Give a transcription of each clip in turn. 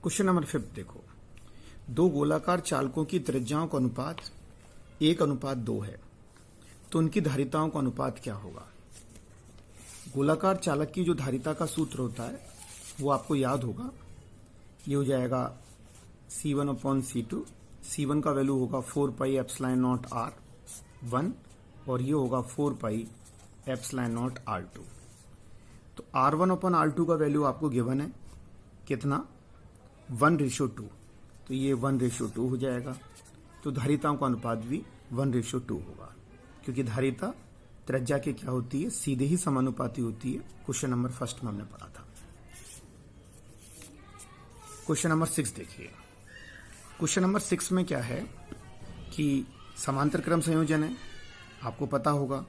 Question number 5 देखो, दो गोलाकार चालकों की त्रिज्याओं का अनुपात 1:2 है, तो उनकी धारिताओं का अनुपात क्या होगा। गोलाकार चालक की जो धारिता का सूत्र होता है वो आपको याद होगा, ये हो जाएगा C1/C2। C1 का वैल्यू होगा 4πε0r1 और ये होगा 4πε0r2। तो R1/R2 का वैल्यू आपको गिवन है कितना, 1:2, तो ये 1:2 हो जाएगा। तो धारिताओं का अनुपात भी 1:2 होगा, क्योंकि धारिता त्रिज्या के क्या होती है, सीधे ही समानुपाती होती है। क्वेश्चन नंबर 1 में हमने पढ़ा था। क्वेश्चन नंबर 6 देखिए। क्वेश्चन नंबर 6 में क्या है कि समांतर क्रम संयोजन है। आपको पता होगा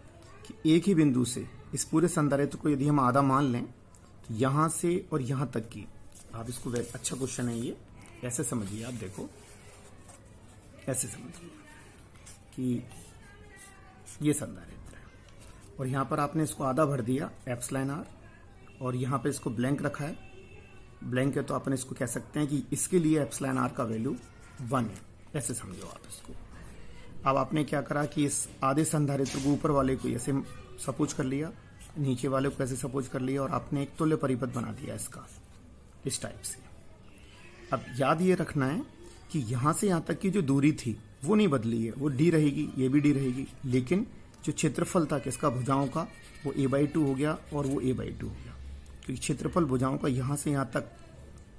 कि एक ही बिंदु से इस पूरे संधारित्र को यदि हम आधा मान लें तो यहां से और यहां तक की, आप इसको अच्छा क्वेश्चन है ये, ऐसे समझिए, आप देखो ऐसे समझिए कि ये संधारित्र है और यहां पर आपने इसको आधा भर दिया εr और यहां पे इसको ब्लैंक रखा है। ब्लैंक है तो अपन इसको कह सकते हैं कि इसके लिए εr का वैल्यू 1 है, ऐसे समझो आप इसको। अब आपने क्या करा कि इस आधे संधारित्र को ऊपर वाले को ऐसे सपोज कर लिया, नीचे वाले को ऐसे सपोज कर लिया और आपने एक तुल्य परिपथ बना दिया इसका, इस टाइप से। अब याद ये रखना है कि यहां से यहां तक की जो दूरी थी वो नहीं बदली है, वो d रहेगी, ये भी d रहेगी, लेकिन जो क्षेत्रफल था किसका, भुजाओं का, वो a/2 हो गया और वो a/2 हो गया, क्योंकि क्षेत्रफल भुजाओं का यहां से यहां तक,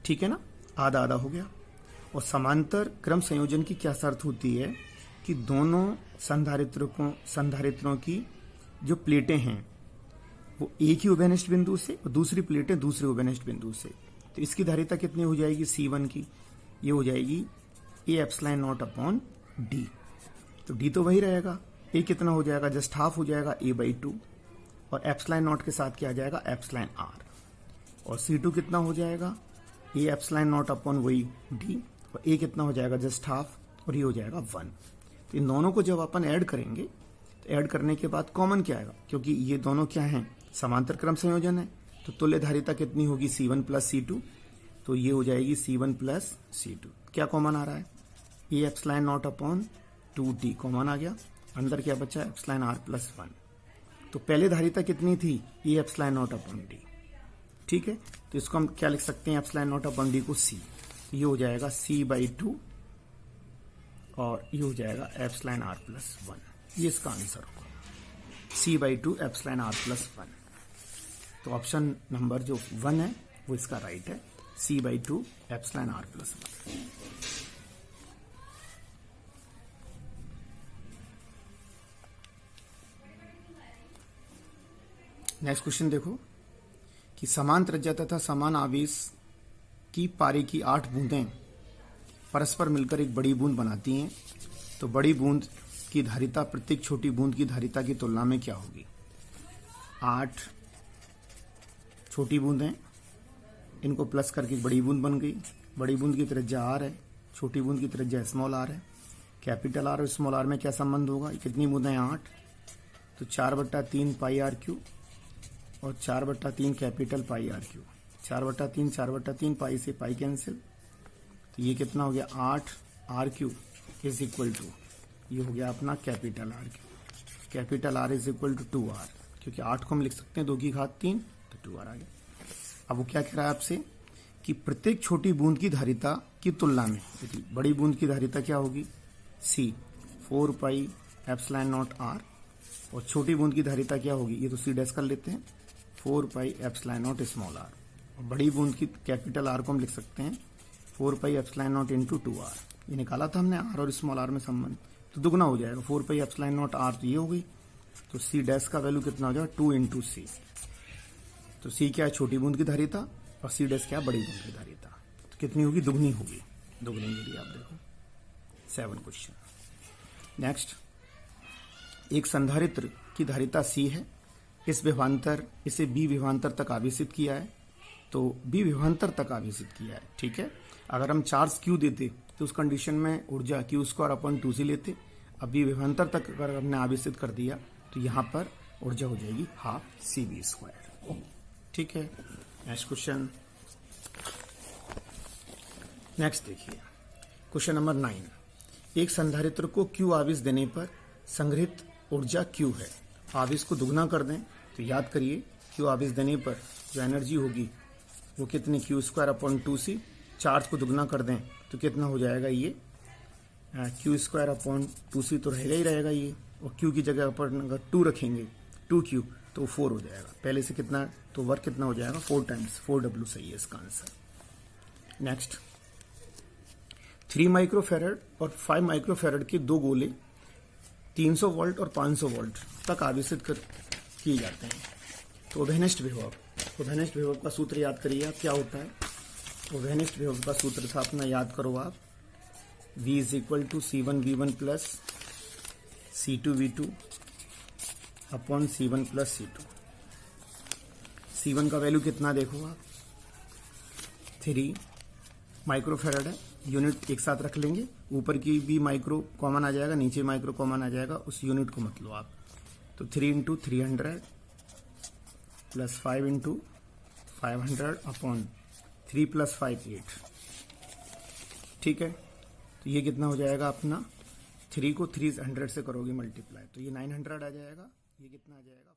ठीक है ना, आधा आधा हो गया। और समांतर क्रम संयोजन की क्या शर्त होती है कि दोनों संधारित्रों की जो प्लेटें हैं वो एक ही उभयनिष्ठ बिंदु से और दूसरी प्लेटें दूसरे उभयनिष्ठ बिंदु से। तो इसकी धारिता कितनी हो जाएगी, C1 की, ये हो जाएगी A/0/d। तो d तो वही रहेगा, a कितना हो जाएगा, जस्ट हाफ हो जाएगा a/2 और ε0 के साथ क्या आ जाएगा εr, और C2 कितना हो जाएगा A/0 वही d और a कितना हो जाएगा जस्ट हाफ और ये हो जाएगा 1। तो इन दोनों को जब अपन ऐड करेंगे तो ऐड करने के बाद कॉमन क्या आएगा, क्योंकि ये दोनों क्या हैं, समांतर क्रम संयोजन है, तो तुल्य धारिता कितनी होगी, C1 + C2। तो ये हो जाएगी C1 + C2। क्या कॉमन आ रहा है, A/0/2d कॉमन आ गया, अंदर क्या बचा εr + 1। तो पहले धारिता कितनी थी, A/0/d, ठीक है। तो इसको हम क्या लिख सकते हैं, ε0/d को c, ये हो जाएगा c/2 और ये हो जाएगा εr + 1, ये इसका आंसर होगा, c/2 εr + 1। तो ऑप्शन नंबर जो 1 है वो इसका राइट है, c/2 εr + 1। नेक्स्ट क्वेश्चन देखो कि समान त्रिज्या तथा समान आवेश की पारे की 8 बूंदें परस्पर मिलकर एक बड़ी बूंद बनाती हैं, तो बड़ी बूंद की धारिता प्रत्येक छोटी बूंद की धारिता की तुलना में क्या होगी। 8 छोटी बूंदें, इनको प्लस करके एक बड़ी बूंद बन गई। बड़ी बूंद की त्रिज्या r है, छोटी बूंद की त्रिज्या r है। कैपिटल R और स्मॉल r में क्या संबंध होगा, कितनी बूंदें हैं, 8, तो 4/3 πr³ और 4/3 कैपिटल πr³। 4/3 पाई से पाई कैंसिल, तो ये कितना हो गया 8r³ इज इक्वल टू, ये हो गया अपना capital R³। Capital R is equal to 2r, क्योंकि 8 को हम लिख सकते हैं 2 की घात 3, तो 2r आ गया। अब वो क्या कह रहा है आपसे कि प्रत्येक छोटी बूंद की धारिता की तुलना में बड़ी बूंद की धारिता क्या होगी, c 4πε0r, और छोटी बूंद की धारिता क्या होगी, ये तो c डैश कर लेते हैं, 4πε0 स्मॉल r, और बड़ी बूंद की कैपिटल R को हम लिख सकते हैं 4πε0 × 2r। ये निकाला था हमने r और स्मॉल r में संबंध, तो दुगना हो जाएगा, 4πε0r तो ये हो गई, तो c डैश का वैल्यू कितना हो जाएगा 2 × c। तो c क्या है, छोटी बूंद की धारिता, और c डैश क्या है, बड़ी बूंद की धारिता। तो कितनी होगी, दुगनी होगी, दुगनी मिली, आप देखो 7 क्वेश्चन। नेक्स्ट, एक संधारित्र की धारिता c है, इसे b विभवांतर तक आवेशित किया है, तो b विभवांतर तक आवेशित किया है, ठीक है। अगर हम चार्ज q देते तो उस कंडीशन में ऊर्जा q²/2c लेते। अब b विभवांतर तक अगर हमने आवेशित कर दिया तो यहाँ पर ऊर्जा हो जाएगी 12 cv², ठीक है। नेक्स्ट क्वेश्चन, नेक्स्ट देखिए क्वेश्चन नंबर 9। एक संधारित्र को Q आवेश देने पर संग्रहित ऊर्जा Q है। आवेश को दुगना कर दें तो याद करिए Q आवेश देने पर जो एनर्जी होगी वो कितनी, Q²/2C। चार्ज को दुगना कर दें तो कितना हो जाएगा, ये Q²/2C तो रहेगा ही रहेगा ये, और Q की जगह पर अगर 2 रखेंगे 2Q तो 4 हो जाएगा। पहले से कितना, तो वर्क कितना हो जाएगा, 4 टाइम्स 4W सही है इसका आंसर। नेक्स्ट 3 माइक्रोफेरेड और 5 माइक्रोफेरेड के दो गोले 300 वोल्ट और 500 वोल्ट तक आवेशित किए जाते हैं। तो ओवेनिष्ट विभव का सूत्र याद करिए आप, क्या होता है। ओवेनिष्ट विभव का सूत्र था अपना, याद करो आप, V = C1V1 plus C2V2 upon C1 plus C2। C1 का वैल्यू कितना देखो आप, 3 माइक्रोफेरेड है। यूनिट एक साथ रख लेंगे, ऊपर की भी माइक्रो कॉमन आ जाएगा, नीचे माइक्रो कॉमन आ जाएगा, उस यूनिट को मत लो आप। तो 3 × 300 प्लस 5 × 500 अपॉन 3 + 5 8। ठीक है, तो ये कितना हो जाएगा अपना, 3 को 300 से करोगे मल्टीप्लाई तो ये 900 आ जाएगा। ये कितना आ जाएगा,